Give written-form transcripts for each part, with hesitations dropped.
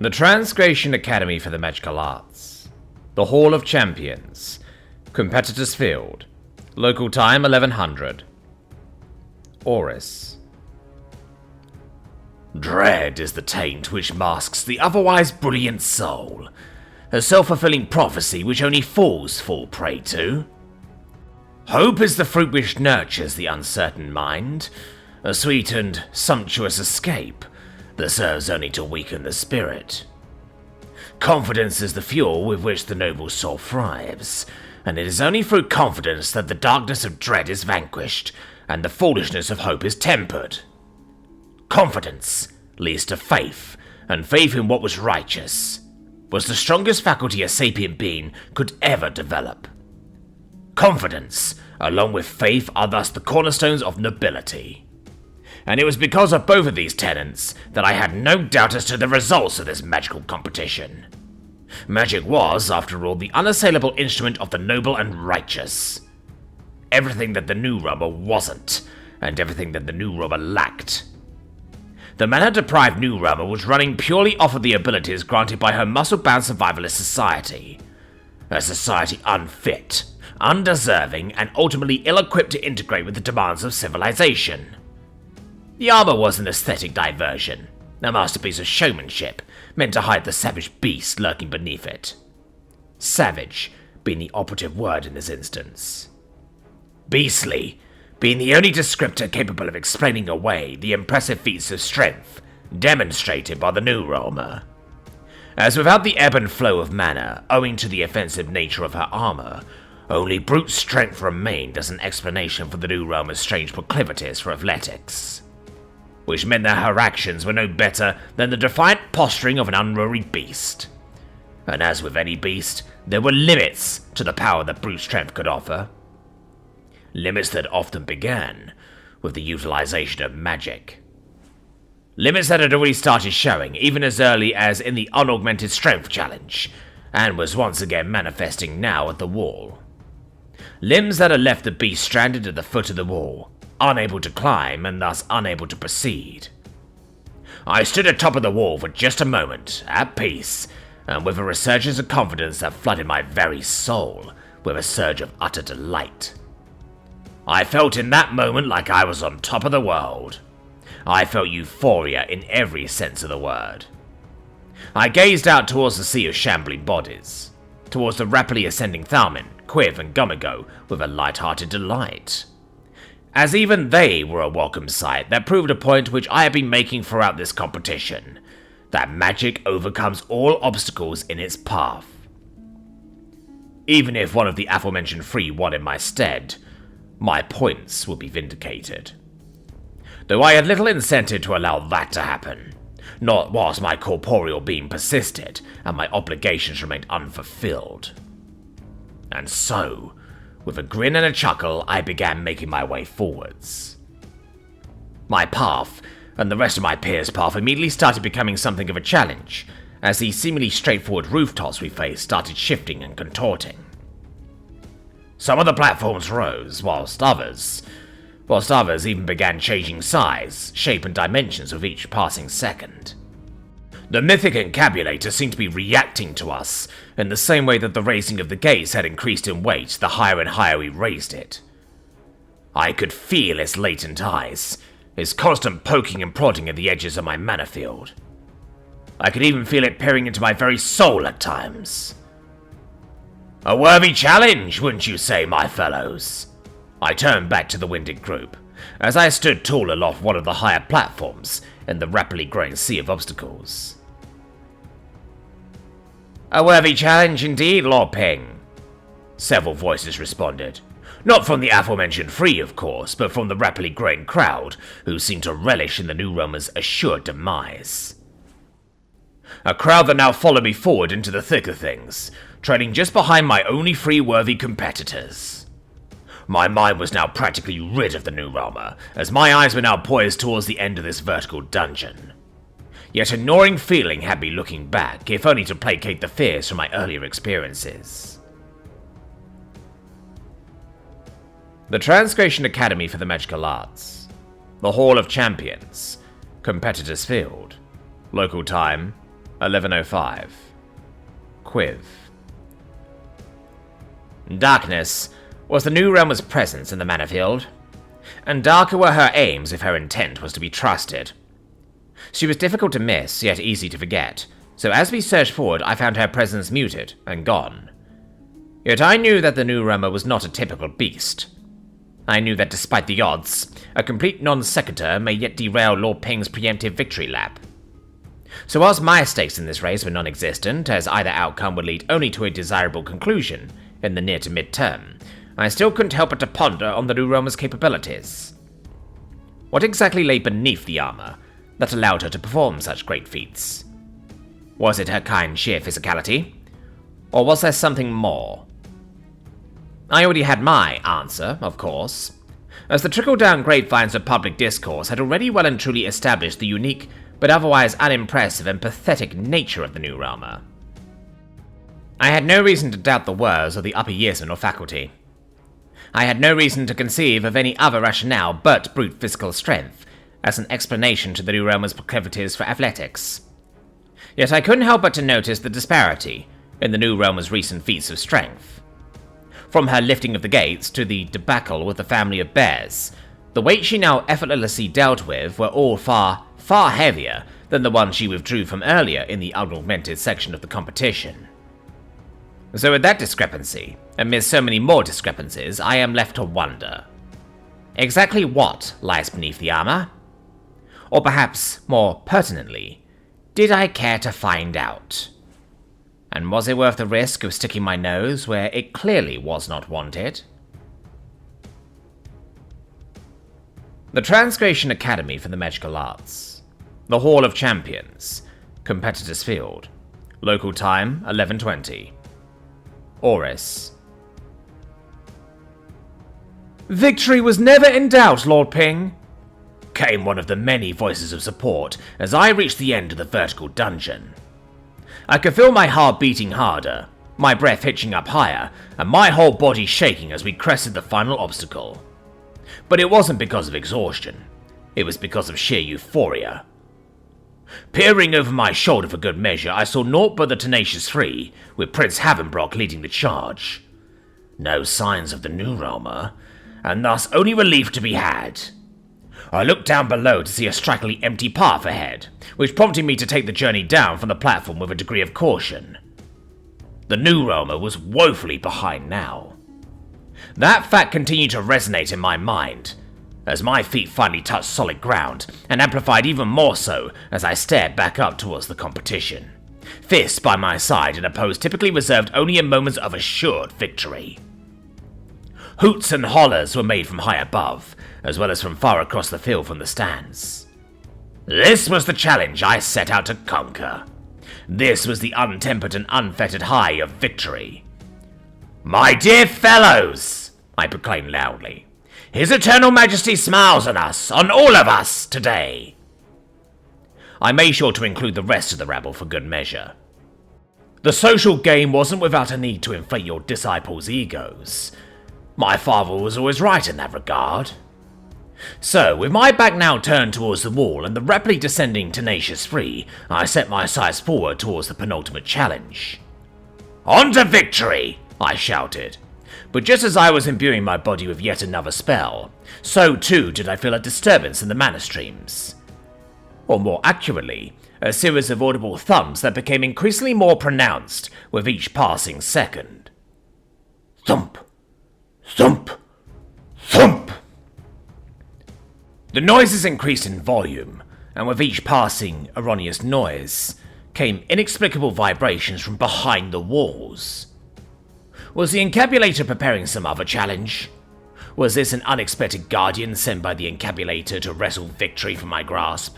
The Transgration Academy for the Magical Arts. The Hall of Champions. Competitors Field. Local time 1100. Oris. Dread is the taint which masks the otherwise brilliant soul. A self-fulfilling prophecy which only fools fall prey to. Hope is the fruit which nurtures the uncertain mind, a sweet and sumptuous escape that serves only to weaken the spirit. Confidence is the fuel with which the noble soul thrives, and it is only through confidence that the darkness of dread is vanquished and the foolishness of hope is tempered. Confidence leads to faith, and faith in what was righteous was the strongest faculty a sapient being could ever develop. Confidence, along with faith, are thus the cornerstones of nobility. And it was because of both of these tenets that I had no doubt as to the results of this magical competition. Magic was, after all, the unassailable instrument of the noble and righteous. Everything that the New Realmer wasn't, and everything that the New Realmer lacked. The mana-deprived New Realmer was running purely off of the abilities granted by her muscle-bound survivalist society. A society unfit, undeserving, and ultimately ill-equipped to integrate with the demands of civilization. The armor was an aesthetic diversion, a masterpiece of showmanship, meant to hide the savage beast lurking beneath it. Savage being the operative word in this instance. Beastly being the only descriptor capable of explaining away the impressive feats of strength demonstrated by the New Realmer. As without the ebb and flow of mana, owing to the offensive nature of her armor, only brute strength remained as an explanation for the New Realmer's strange proclivities for athletics. Which meant that her actions were no better than the defiant posturing of an unruly beast. And as with any beast, there were limits to the power that brute strength could offer. Limits that often began with the utilization of magic. Limits that had already started showing even as early as in the Unaugmented Strength Challenge, and was once again manifesting now at the wall. Limbs that had left the beast stranded at the foot of the wall, unable to climb and thus unable to proceed. I stood atop of the wall for just a moment, at peace, and with a resurgence of confidence that flooded my very soul with a surge of utter delight. I felt in that moment like I was on top of the world. I felt euphoria in every sense of the word. I gazed out towards the sea of shambling bodies, towards the rapidly ascending Thalmin, Quiv, and Gumigo with a light-hearted delight. As even they were a welcome sight that proved a point which I had been making throughout this competition, that magic overcomes all obstacles in its path. Even if one of the aforementioned three won in my stead, my points would be vindicated. Though I had little incentive to allow that to happen, not whilst my corporeal being persisted and my obligations remained unfulfilled. And so, with a grin and a chuckle, I began making my way forwards. My path, and the rest of my peers' path, immediately started becoming something of a challenge, as the seemingly straightforward rooftops we faced started shifting and contorting. Some of the platforms rose, whilst others even began changing size, shape, and dimensions with each passing second. The mythic encabulator seemed to be reacting to us in the same way that the raising of the gates had increased in weight the higher and higher we raised it. I could feel its latent eyes, its constant poking and prodding at the edges of my mana field. I could even feel it peering into my very soul at times. A worthy challenge, wouldn't you say, my fellows? I turned back to the winded group, as I stood tall aloft one of the higher platforms in the rapidly growing sea of obstacles. A worthy challenge indeed, Lord Ping, several voices responded. Not from the aforementioned three, of course, but from the rapidly growing crowd, who seemed to relish in the New Realmer's assured demise. A crowd that now followed me forward into the thick of things, trailing just behind my only three worthy competitors. My mind was now practically rid of the New Realmer, as my eyes were now poised towards the end of this vertical dungeon. Yet a gnawing feeling had me looking back, if only to placate the fears from my earlier experiences. The Transgration Academy for the Magical Arts. The Hall of Champions. Competitors Field. Local time, 1105. Quiv. Darkness was the new realmer's presence in the manor field, and darker were her aims if her intent was to be trusted. She was difficult to miss, yet easy to forget, so as we searched forward I found her presence muted and gone. Yet I knew that the new realmer was not a typical beast. I knew that despite the odds, a complete non-sequitur may yet derail Lord Ping's preemptive victory lap. So whilst my stakes in this race were non-existent, as either outcome would lead only to a desirable conclusion in the near to mid-term, I still couldn't help but to ponder on the new realmer's capabilities. What exactly lay beneath the armor that allowed her to perform such great feats? Was it her kind sheer physicality? Or was there something more? I already had my answer, of course, as the trickle-down grapevines of public discourse had already well and truly established the unique but otherwise unimpressive and pathetic nature of the new realmer. I had no reason to doubt the words of the upper yearsmen or faculty. I had no reason to conceive of any other rationale but brute physical strength as an explanation to the new realmer's proclivities for athletics. Yet I couldn't help but to notice the disparity in the new realmer's recent feats of strength. From her lifting of the gates to the debacle with the family of bears, the weight she now effortlessly dealt with were all far heavier than the ones she withdrew from earlier in the unaugmented section of the competition. So with that discrepancy, amidst so many more discrepancies, I am left to wonder. Exactly what lies beneath the armor? Or perhaps, more pertinently, did I care to find out? And was it worth the risk of sticking my nose where it clearly was not wanted? The Transgration Academy for the Magical Arts. The Hall of Champions. Competitors Field. Local time 11:20. Oris. "Victory was never in doubt, Lord Ping," came one of the many voices of support as I reached the end of the vertical dungeon. I could feel my heart beating harder, my breath hitching up higher, and my whole body shaking as we crested the final obstacle. But it wasn't because of exhaustion, it was because of sheer euphoria. Peering over my shoulder for good measure, I saw naught but the Tenacious Three, with Prince Havenbrock leading the charge. No signs of the new realmer, and thus only relief to be had. I looked down below to see a strikingly empty path ahead, which prompted me to take the journey down from the platform with a degree of caution. The new realmer was woefully behind now. That fact continued to resonate in my mind, as my feet finally touched solid ground, and amplified even more so as I stared back up towards the competition, fists by my side in a pose typically reserved only in moments of assured victory. Hoots and hollers were made from high above, as well as from far across the field from the stands. This was the challenge I set out to conquer. This was the untempered and unfettered high of victory. "My dear fellows," I proclaimed loudly, "His Eternal Majesty smiles on us, on all of us, today." I made sure to include the rest of the rabble for good measure. The social game wasn't without a need to inflate your disciples' egos. My father was always right in that regard. So, with my back now turned towards the wall and the rapidly descending Tenacious Three, I set my sights forward towards the penultimate challenge. "On to victory!" I shouted. But just as I was imbuing my body with yet another spell, so too did I feel a disturbance in the mana streams. Or more accurately, a series of audible thumps that became increasingly more pronounced with each passing second. Thump! Thump! Thump! The noises increased in volume, and with each passing erroneous noise came inexplicable vibrations from behind the walls. Was the encabulator preparing some other challenge? Was this an unexpected guardian sent by the encabulator to wrestle victory from my grasp?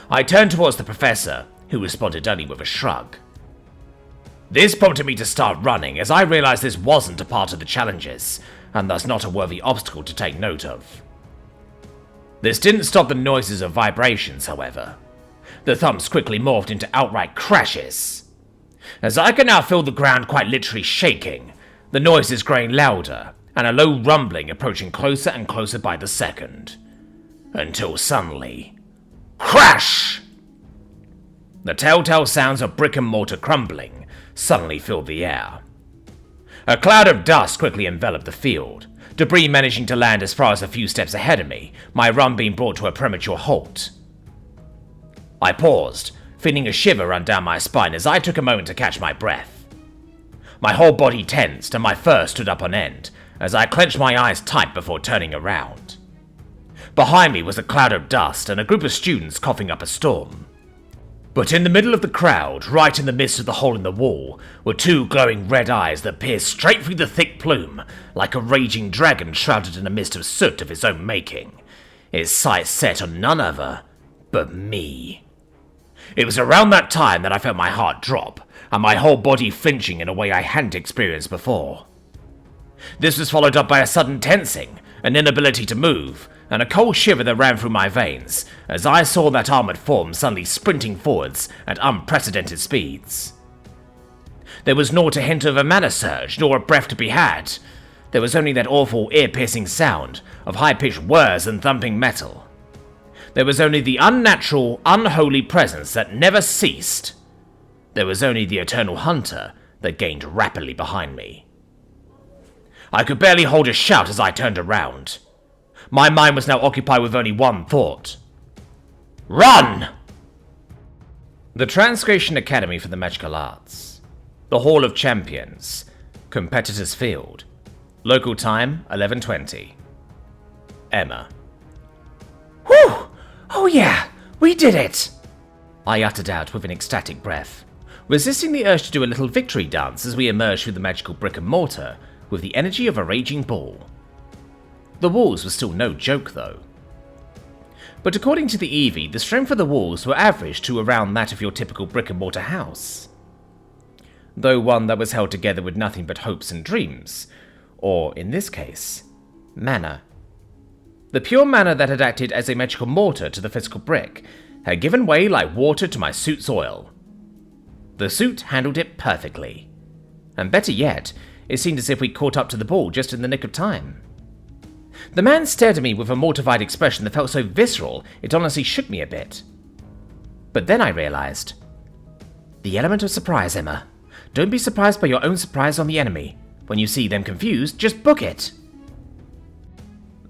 I turned towards the professor, who responded only with a shrug. This prompted me to start running, as I realized this wasn't a part of the challenges, and thus not a worthy obstacle to take note of. This didn't stop the noises of vibrations, however. The thumps quickly morphed into outright crashes. As I could now feel the ground quite literally shaking, the noises growing louder, and a low rumbling approaching closer and closer by the second. Until suddenly... crash! The telltale sounds of brick and mortar crumbling suddenly filled the air. A cloud of dust quickly enveloped the field, debris managing to land as far as a few steps ahead of me, my run being brought to a premature halt. I paused, feeling a shiver run down my spine as I took a moment to catch my breath. My whole body tensed and my fur stood up on end as I clenched my eyes tight before turning around. Behind me was a cloud of dust and a group of students coughing up a storm. But in the middle of the crowd, right in the midst of the hole in the wall, were two glowing red eyes that pierced straight through the thick plume, like a raging dragon shrouded in a mist of soot of its own making, its sights set on none other but me. It was around that time that I felt my heart drop, and my whole body flinching in a way I hadn't experienced before. This was followed up by a sudden tensing, an inability to move, and a cold shiver that ran through my veins as I saw that armoured form suddenly sprinting forwards at unprecedented speeds. There was naught a hint of a mana surge, nor a breath to be had. There was only that awful ear-piercing sound of high-pitched whirs and thumping metal. There was only the unnatural, unholy presence that never ceased. There was only the eternal hunter that gained rapidly behind me. I could barely hold a shout as I turned around. My mind was now occupied with only one thought. Run! The Transgression Academy for the Magical Arts. The Hall of Champions. Competitors Field. Local time, 11:20. Emma. Whew! Oh yeah, we did it! I uttered out with an ecstatic breath, resisting the urge to do a little victory dance as we emerged through the magical brick and mortar with the energy of a raging bull. The walls were still no joke, though. But according to the Eevee, the strength of the walls were average to around that of your typical brick-and-mortar house. Though one that was held together with nothing but hopes and dreams, or, in this case, mana. The pure mana that had acted as a magical mortar to the physical brick had given way like water to my suit's oil. The suit handled it perfectly. And better yet, it seemed as if we caught up to the ball just in the nick of time. The man stared at me with a mortified expression that felt so visceral it honestly shook me a bit. But then I realized. The element of surprise, Emma. Don't be surprised by your own surprise on the enemy. When you see them confused, just book it.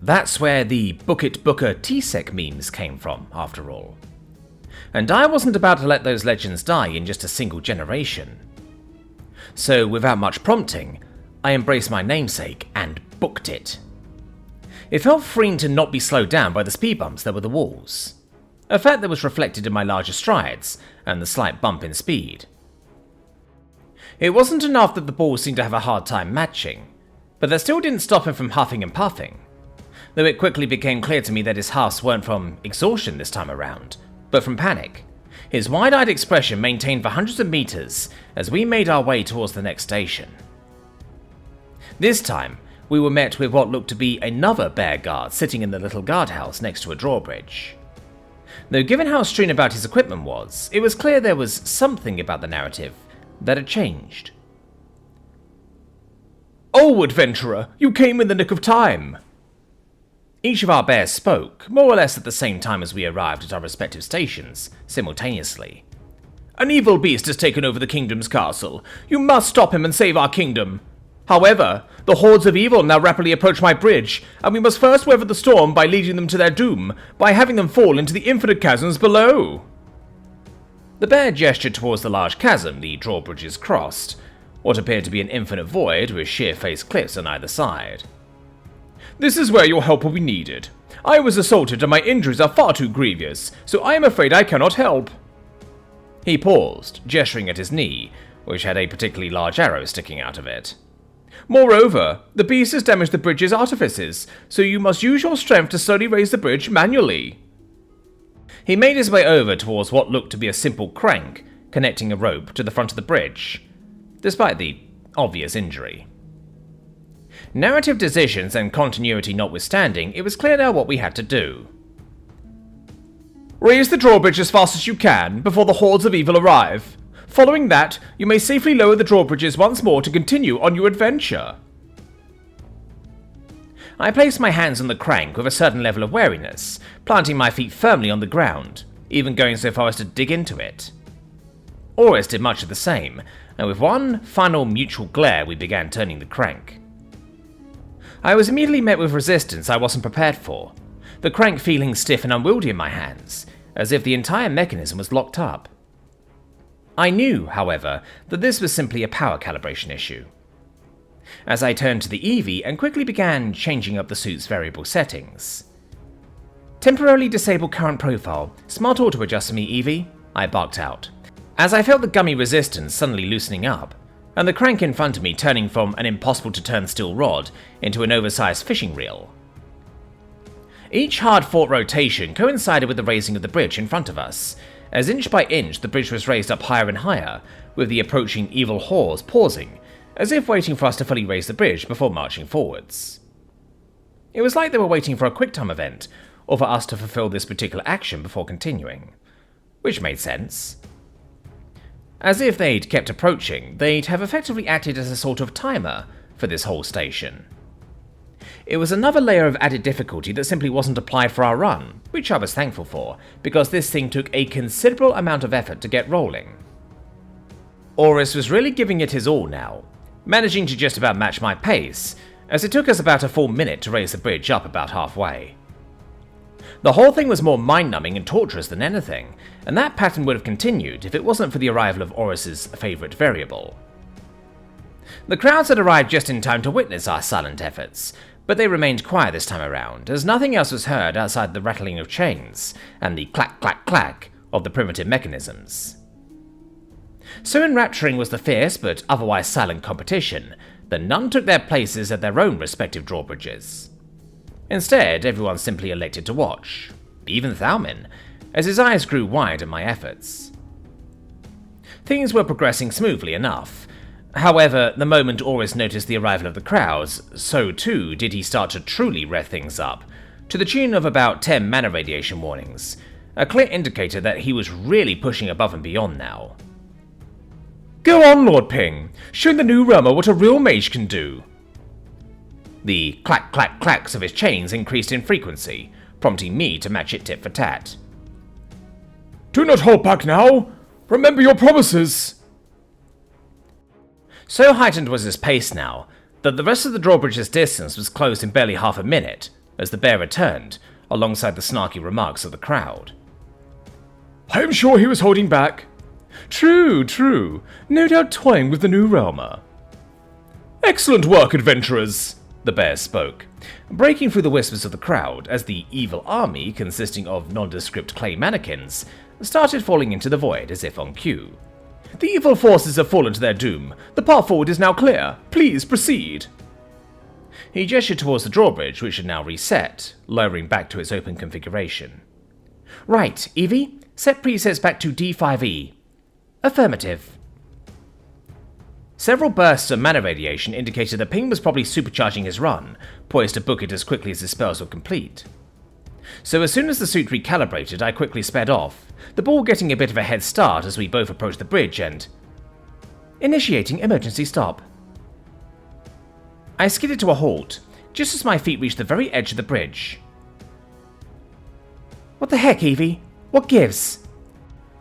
That's where the book it booker T-Sec memes came from, after all. And I wasn't about to let those legends die in just a single generation. So without much prompting, I embraced my namesake and booked it. It felt freeing to not be slowed down by the speed bumps that were the walls, a fact that was reflected in my larger strides and the slight bump in speed. It wasn't enough that the ball seemed to have a hard time matching, but that still didn't stop him from huffing and puffing, though it quickly became clear to me that his huffs weren't from exhaustion this time around, but from panic. His wide-eyed expression maintained for hundreds of meters as we made our way towards the next station. This time, we were met with what looked to be another bear guard sitting in the little guardhouse next to a drawbridge. Though given how strewn about his equipment was, it was clear there was something about the narrative that had changed. "Oh, adventurer, you came in the nick of time!" Each of our bears spoke, more or less at the same time as we arrived at our respective stations, simultaneously. "An evil beast has taken over the kingdom's castle. You must stop him and save our kingdom. However, the hordes of evil now rapidly approach my bridge, and we must first weather the storm by leading them to their doom, by having them fall into the infinite chasms below." The bear gestured towards the large chasm the drawbridges crossed, what appeared to be an infinite void with sheer-faced cliffs on either side. "This is where your help will be needed. I was assaulted and my injuries are far too grievous, so I am afraid I cannot help." He paused, gesturing at his knee, which had a particularly large arrow sticking out of it. "Moreover, the beast has damaged the bridge's artifices, so you must use your strength to slowly raise the bridge manually." He made his way over towards what looked to be a simple crank connecting a rope to the front of the bridge, despite the obvious injury. Narrative decisions and continuity notwithstanding, it was clear now what we had to do. "Raise the drawbridge as fast as you can, before the hordes of evil arrive. Following that, you may safely lower the drawbridges once more to continue on your adventure." I placed my hands on the crank with a certain level of wariness, planting my feet firmly on the ground, even going so far as to dig into it. Oris did much of the same, and with one final mutual glare we began turning the crank. I was immediately met with resistance I wasn't prepared for, the crank feeling stiff and unwieldy in my hands, as if the entire mechanism was locked up. I knew, however, that this was simply a power calibration issue. As I turned to the Eevee and quickly began changing up the suit's variable settings. "Temporarily disable current profile. Smart auto adjust for me, Eevee," I barked out, as I felt the gummy resistance suddenly loosening up, and the crank in front of me turning from an impossible-to-turn steel rod into an oversized fishing reel. Each hard-fought rotation coincided with the raising of the bridge in front of us, as inch by inch the bridge was raised up higher and higher, with the approaching evil horrors pausing, as if waiting for us to fully raise the bridge before marching forwards. It was like they were waiting for a quick-time event, or for us to fulfill this particular action before continuing, which made sense. As if they'd kept approaching, they'd have effectively acted as a sort of timer for this whole station. It was another layer of added difficulty that simply wasn't applied for our run, which I was thankful for, because this thing took a considerable amount of effort to get rolling. Oris was really giving it his all now, managing to just about match my pace, as it took us about a full minute to raise the bridge up about halfway. The whole thing was more mind-numbing and torturous than anything, and that pattern would have continued if it wasn't for the arrival of Oris's favourite variable. The crowds had arrived just in time to witness our silent efforts, but they remained quiet this time around, as nothing else was heard outside the rattling of chains and the clack-clack-clack of the primitive mechanisms. So enrapturing was the fierce but otherwise silent competition that none took their places at their own respective drawbridges. Instead, everyone simply elected to watch, even Thalmin, as his eyes grew wide at my efforts. Things were progressing smoothly enough. However, the moment Oris noticed the arrival of the crowds, so too did he start to truly rev things up, to the tune of about 10 mana radiation warnings, a clear indicator that he was really pushing above and beyond now. "Go on, Lord Ping, show the new realmer what a real mage can do." The clack-clack-clacks of his chains increased in frequency, prompting me to match it tit for tat. "Do not hold back now! Remember your promises!" So heightened was his pace now, that the rest of the drawbridge's distance was closed in barely half a minute, as the bear returned, alongside the snarky remarks of the crowd. "I am sure he was holding back." True. No doubt toying with the new realmer." "Excellent work, adventurers," the bear spoke, breaking through the whispers of the crowd as the evil army, consisting of nondescript clay mannequins, started falling into the void as if on cue. "The evil forces have fallen to their doom. The path forward is now clear. Please proceed." He gestured towards the drawbridge, which had now reset, lowering back to its open configuration. "Right, Eevee, set presets back to D5E. Affirmative." Several bursts of mana radiation indicated that Ping was probably supercharging his run, poised to book it as quickly as his spells were complete. So as soon as the suit recalibrated, I quickly sped off, the ball getting a bit of a head start as we both approached the bridge and... Initiating emergency stop. I skidded to a halt, just as my feet reached the very edge of the bridge. "What the heck, Eevee? What gives?"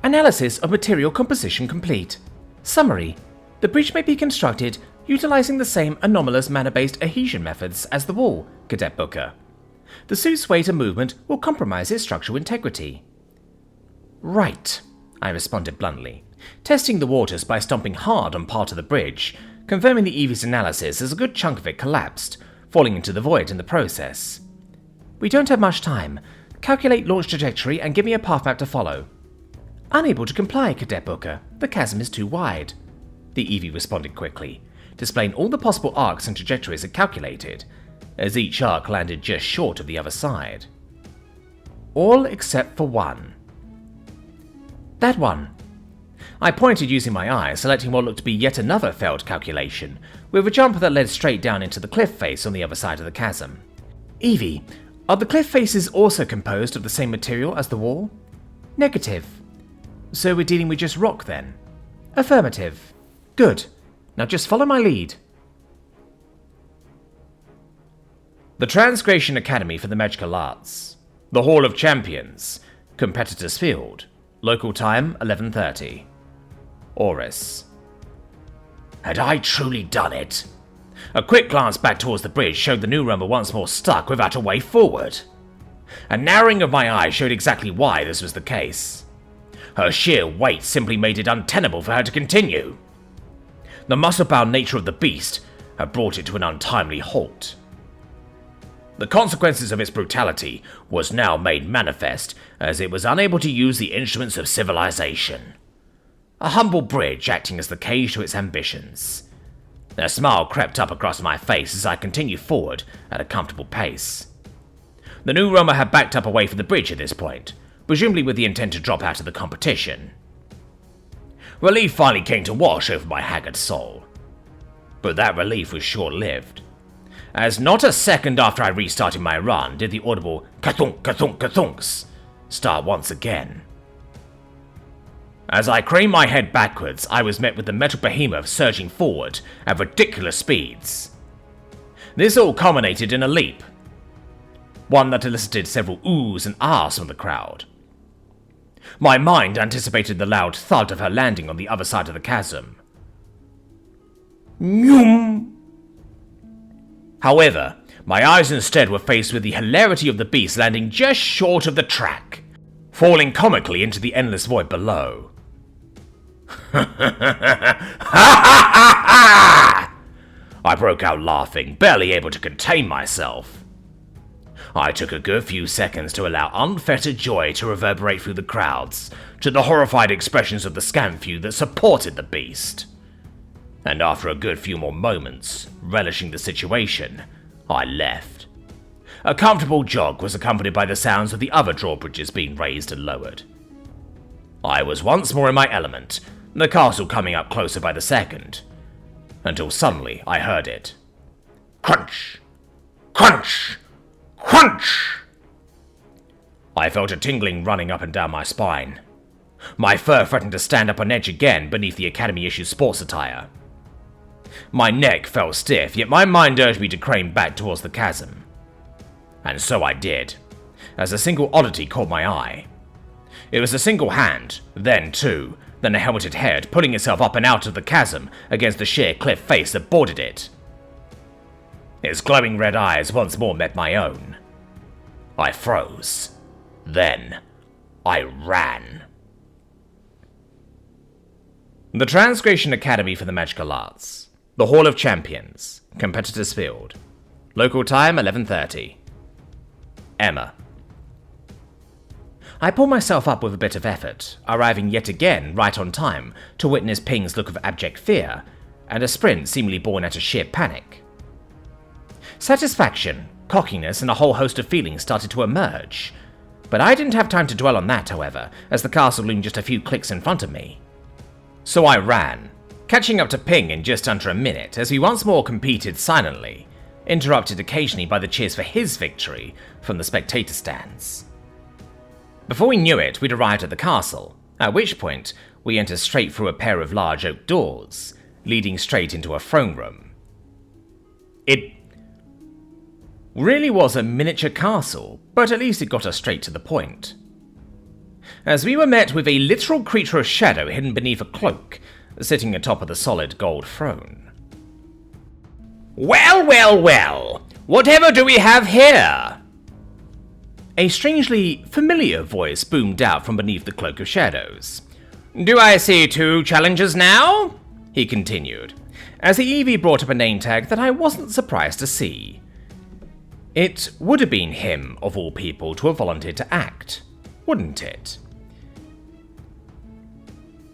Analysis of material composition complete. Summary. The bridge may be constructed utilizing the same anomalous mana-based adhesion methods as the wall, Cadet Booker. The suit's weight and movement will compromise its structural integrity. "Right," I responded bluntly, testing the waters by stomping hard on part of the bridge, confirming the Eevee's analysis as a good chunk of it collapsed, falling into the void in the process. "We don't have much time. Calculate launch trajectory and give me a path map to follow." "Unable to comply, Cadet Booker. The chasm is too wide," the Eevee responded quickly, displaying all the possible arcs and trajectories it calculated, as each arc landed just short of the other side. "All except for one." "That one." I pointed using my eye, selecting what looked to be yet another failed calculation, with a jump that led straight down into the cliff face on the other side of the chasm. "Eevee, are the cliff faces also composed of the same material as the wall?" "Negative." "So we're dealing with just rock then?" "Affirmative." "Good. Now just follow my lead." The Transgration Academy for the Magical Arts. The Hall of Champions. Competitors Field. Local time 11:30. Oris. Had I truly done it? A quick glance back towards the bridge showed the new roamer once more stuck without a way forward. A narrowing of my eyes showed exactly why this was the case. Her sheer weight simply made it untenable for her to continue. The muscle-bound nature of the beast had brought it to an untimely halt. The consequences of its brutality was now made manifest, as it was unable to use the instruments of civilization. A humble bridge acting as the cage to its ambitions. A smile crept up across my face as I continued forward at a comfortable pace. The new roamer had backed up away from the bridge at this point, presumably with the intent to drop out of the competition. Relief finally came to wash over my haggard soul. But that relief was short-lived, as not a second after I restarted my run did the audible ka-thunk, ka-thunk, ka-thunks start once again. As I craned my head backwards, I was met with the metal behemoth surging forward at ridiculous speeds. This all culminated in a leap, one that elicited several oohs and ahs from the crowd. My mind anticipated the loud thud of her landing on the other side of the chasm. Nyum! However, my eyes instead were faced with the hilarity of the beast landing just short of the track, falling comically into the endless void below. I broke out laughing, barely able to contain myself. I took a good few seconds to allow unfettered joy to reverberate through the crowds, to the horrified expressions of the scant few that supported the beast. And after a good few more moments, relishing the situation, I left. A comfortable jog was accompanied by the sounds of the other drawbridges being raised and lowered. I was once more in my element, the castle coming up closer by the second, until suddenly I heard it. Crunch! Crunch! Crunch! I felt a tingling running up and down my spine. My fur threatened to stand up on edge again beneath the Academy-issued sports attire. My neck felt stiff, yet my mind urged me to crane back towards the chasm. And so I did, as a single oddity caught my eye. It was a single hand, then two, then a helmeted head pulling itself up and out of the chasm against the sheer cliff face that bordered it. Its glowing red eyes once more met my own. I froze. Then, I ran. The Transgration Academy for the Magical Arts. The Hall of Champions. Competitors Field. Local time 11:30. Emma. I pulled myself up with a bit of effort, arriving yet again right on time to witness Ping's look of abject fear, and a sprint seemingly born out of sheer panic. Satisfaction, cockiness, and a whole host of feelings started to emerge, but I didn't have time to dwell on that, however, as the castle loomed just a few clicks in front of me. So I ran, catching up to Ping in just under a minute as we once more competed silently, interrupted occasionally by the cheers for his victory from the spectator stands. Before we knew it, we'd arrived at the castle, at which point we entered straight through a pair of large oak doors, leading straight into a throne room. It really was a miniature castle, but at least it got us straight to the point. As we were met with a literal creature of shadow hidden beneath a cloak, sitting atop of the solid gold throne. Well, well, well, whatever do we have here? A strangely familiar voice boomed out from beneath the cloak of shadows. Do I see two challengers now? He continued, as the EV brought up a name tag that I wasn't surprised to see. It would have been him, of all people, to have volunteered to act, wouldn't it?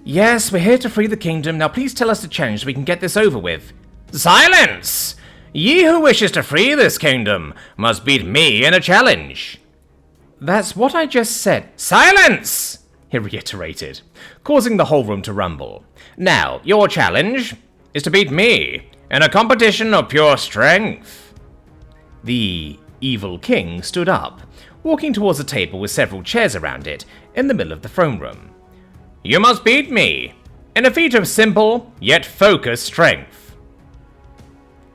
Yes, we're here to free the kingdom. Now please tell us the challenge so we can get this over with. Silence! Ye who wishes to free this kingdom must beat me in a challenge. That's what I just said. Silence! He reiterated, causing the whole room to rumble. Now, your challenge is to beat me in a competition of pure strength. The evil king stood up, walking towards a table with several chairs around it in the middle of the throne room. You must beat me in a feat of simple yet focused strength.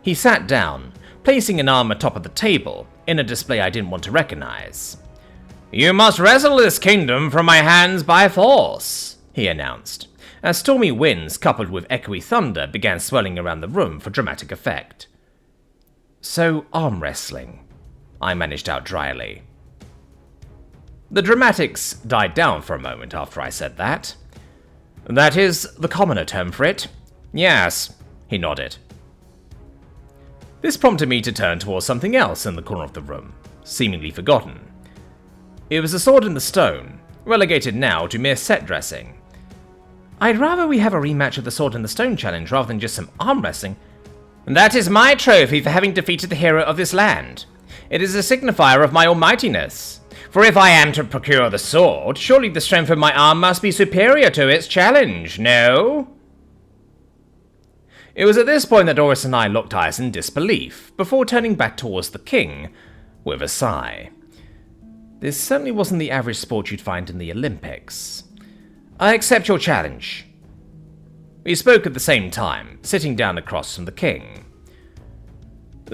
He sat down, placing an arm atop of the table in a display I didn't want to recognize. You must wrestle this kingdom from my hands by force, he announced, as stormy winds coupled with echoey thunder began swirling around the room for dramatic effect. "So, arm wrestling," I managed out dryly. The dramatics died down for a moment after I said that. "That is the commoner term for it. Yes," he nodded. This prompted me to turn towards something else in the corner of the room, seemingly forgotten. It was a sword in the stone, relegated now to mere set dressing. "I'd rather we have a rematch of the sword in the stone challenge rather than just some arm wrestling." "That is my trophy for having defeated the hero of this land. It is a signifier of my almightiness. For if I am to procure the sword, surely the strength of my arm must be superior to its challenge, no?" It was at this point that Doris and I locked eyes in disbelief, before turning back towards the king, with a sigh. This certainly wasn't the average sport you'd find in the Olympics. "I accept your challenge." We spoke at the same time, sitting down across from the king.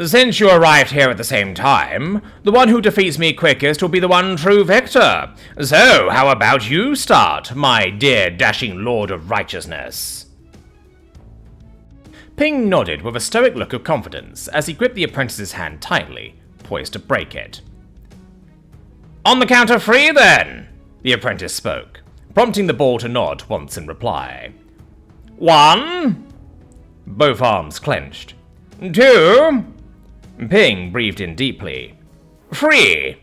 "Since you arrived here at the same time, the one who defeats me quickest will be the one true victor. So, how about you start, my dear dashing lord of righteousness?" Ping nodded with a stoic look of confidence as he gripped the apprentice's hand tightly, poised to break it. "On the count of 3, then," the apprentice spoke, prompting the ball to nod once in reply. 1. Both arms clenched. 2. Ping breathed in deeply. 3.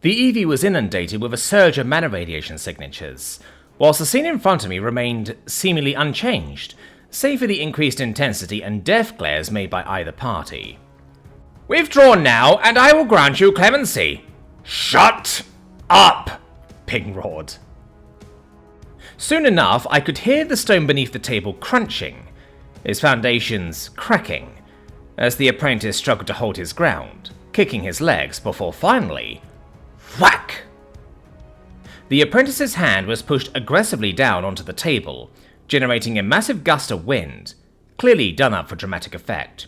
The Eevee was inundated with a surge of mana radiation signatures, whilst the scene in front of me remained seemingly unchanged, save for the increased intensity and death glares made by either party. "Withdrawn now, and I will grant you clemency." "Shut up!" Ping roared. Soon enough, I could hear the stone beneath the table crunching, its foundations cracking, as the apprentice struggled to hold his ground, kicking his legs before finally, whack! The apprentice's hand was pushed aggressively down onto the table, generating a massive gust of wind, clearly done up for dramatic effect.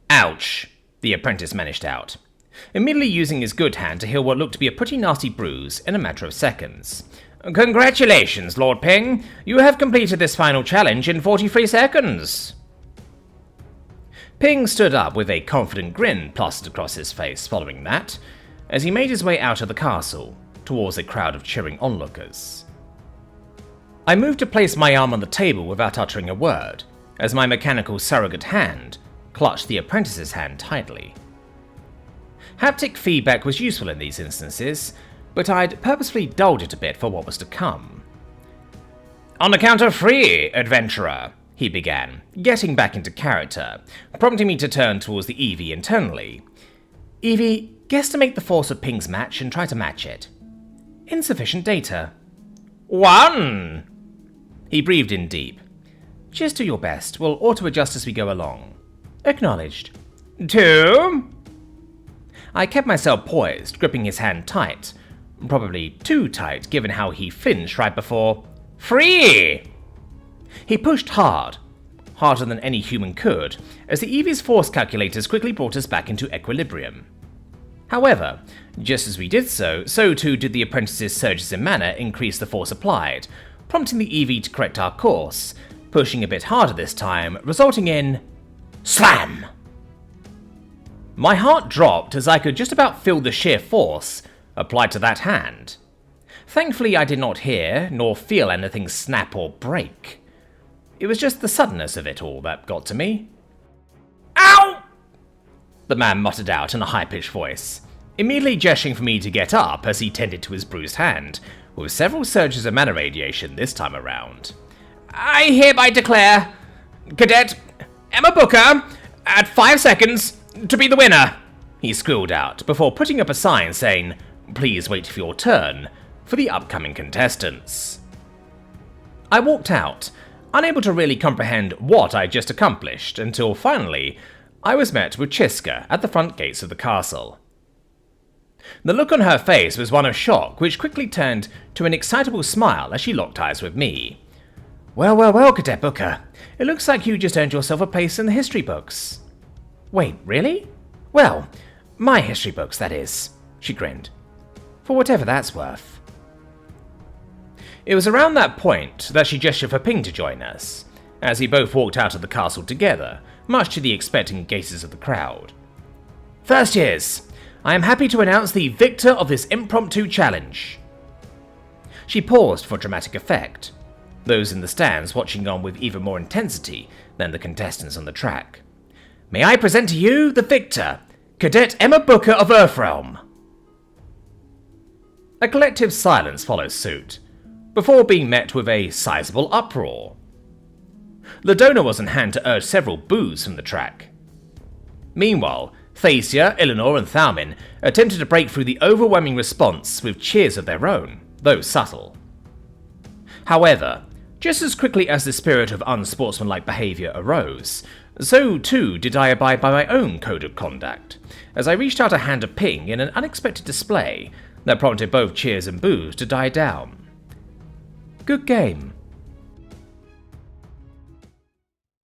"Ouch," the apprentice managed out, immediately using his good hand to heal what looked to be a pretty nasty bruise in a matter of seconds. "Congratulations, Lord Ping. You have completed this final challenge in 43 seconds. Ping stood up with a confident grin plastered across his face following that, as he made his way out of the castle, towards a crowd of cheering onlookers. I moved to place my arm on the table without uttering a word, as my mechanical surrogate hand clutched the apprentice's hand tightly. Haptic feedback was useful in these instances, but I'd purposefully dulled it a bit for what was to come. "On the count of 3, adventurer," he began, getting back into character, prompting me to turn towards the Eevee internally. "Eevee, guesstimate the force of Ping's match and try to match it. Insufficient data." 1. He breathed in deep. "Just do your best. We'll auto-adjust as we go along." Acknowledged. 2. I kept myself poised, gripping his hand tight. Probably too tight, given how he flinched right before. 3. He pushed hard, harder than any human could, as the Eevee's force calculators quickly brought us back into equilibrium. However, just as we did so, so too did the apprentice's surges in mana increase the force applied, prompting the Eevee to correct our course, pushing a bit harder this time, resulting in slam! My heart dropped as I could just about feel the sheer force applied to that hand. Thankfully, I did not hear nor feel anything snap or break. It was just the suddenness of it all that got to me. "Ow!" the man muttered out in a high-pitched voice, immediately gesturing for me to get up as he tended to his bruised hand, with several surges of mana radiation this time around. "I hereby declare Cadet Emma Booker at 5 seconds to be the winner," he squealed out before putting up a sign saying, "Please wait for your turn," for the upcoming contestants. I walked out, unable to really comprehend what I had just accomplished, until finally I was met with Chiska at the front gates of the castle. The look on her face was one of shock, which quickly turned to an excitable smile as she locked eyes with me. Well, Cadet Booker. It looks like you just earned yourself a place in the history books." "Wait, really?" "Well, my history books, that is," she grinned. "For whatever that's worth." It was around that point that she gestured for Ping to join us, as we both walked out of the castle together, much to the expectant gazes of the crowd. First years, I am happy to announce the victor of this impromptu challenge. She paused for dramatic effect, those in the stands watching on with even more intensity than the contestants on the track. May I present to you the victor, Cadet Emma Booker of Earthrealm. A collective silence follows suit, before being met with a sizable uproar. Ladona was on hand to urge several boos from the track. Meanwhile, Thacia, Eleanor, and Thalmin attempted to break through the overwhelming response with cheers of their own, though subtle. However, just as quickly as the spirit of unsportsmanlike behaviour arose, so too did I abide by my own code of conduct, as I reached out a hand to Ping in an unexpected display that prompted both cheers and boos to die down. Good game.